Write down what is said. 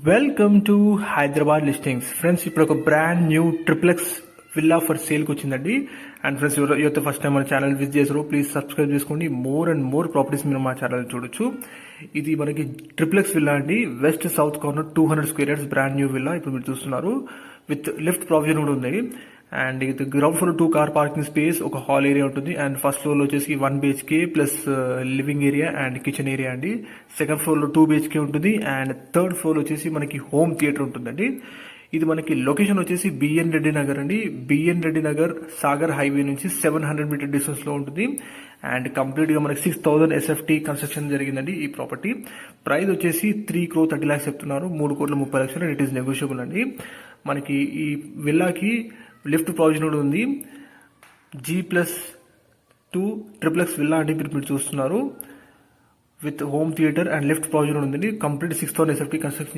Welcome to Hyderabad listings friends. ఇప్పుడు ఒక brand new triplex villa for సేల్కి వచ్చిందండి. అండ్ ఫ్రెండ్స్, ఎవరైతే ఫస్ట్ టైం మన ఛానల్ విజిట్ చేసారో ప్లీజ్ సబ్స్క్రైబ్ చేసుకోండి. మోర్ అండ్ మోర్ ప్రాపర్టీస్ మీరు మా ఛానల్ చూడొచ్చు. ఇది మనకి ట్రిప్లెక్స్ విల్లా అండి. West south corner 200 square yards brand new villa ఇప్పుడు మీరు చూస్తున్నారు. విత్ లిఫ్ట్ ప్రావిజన్ కూడా ఉంది. అండ్ ఇది ground floor 2 car parking space, ఒక హాల్ ఏరియా ఉంటుంది. అండ్ ఫస్ట్ ఫ్లోర్ లో వచ్చేసి 1 BHK plus living area and kitchen area అండి. సెకండ్ ఫ్లోర్ లో 2 BHK ఉంటుంది. అండ్ థర్డ్ ఫ్లోర్ వచ్చేసి మనకి హోమ్ థియేటర్ ఉంటుందండి. ఇది మనకి లొకేషన్ వచ్చేసి బిఎన్ రెడ్డి నగర్ అండి. బిఎన్ రెడ్డి నగర్ సాగర్ హైవే నుంచి 700 మీటర్ డిస్టెన్స్ లో ఉంటుంది. అండ్ కంప్లీట్ గా మనకి 6000 SFT కన్స్ట్రక్షన్ జరిగిందండి. ఈ ప్రాపర్టీ ప్రైస్ వచ్చేసి 3 crore 30 lakhs చెప్తున్నారు. 3,30,00,000 ఇట్ ఈస్ నెగోషియబుల్ అండి. మనకి ఈ విల్లాకి లిఫ్ట్ ప్రావిజన్ కూడా ఉంది. G+2 ట్రిప్లెక్స్ విల్లా అంటే మీరు చూస్తున్నారు. With home theatre and lift provision ఉందండి. Complete 6000 SFT construction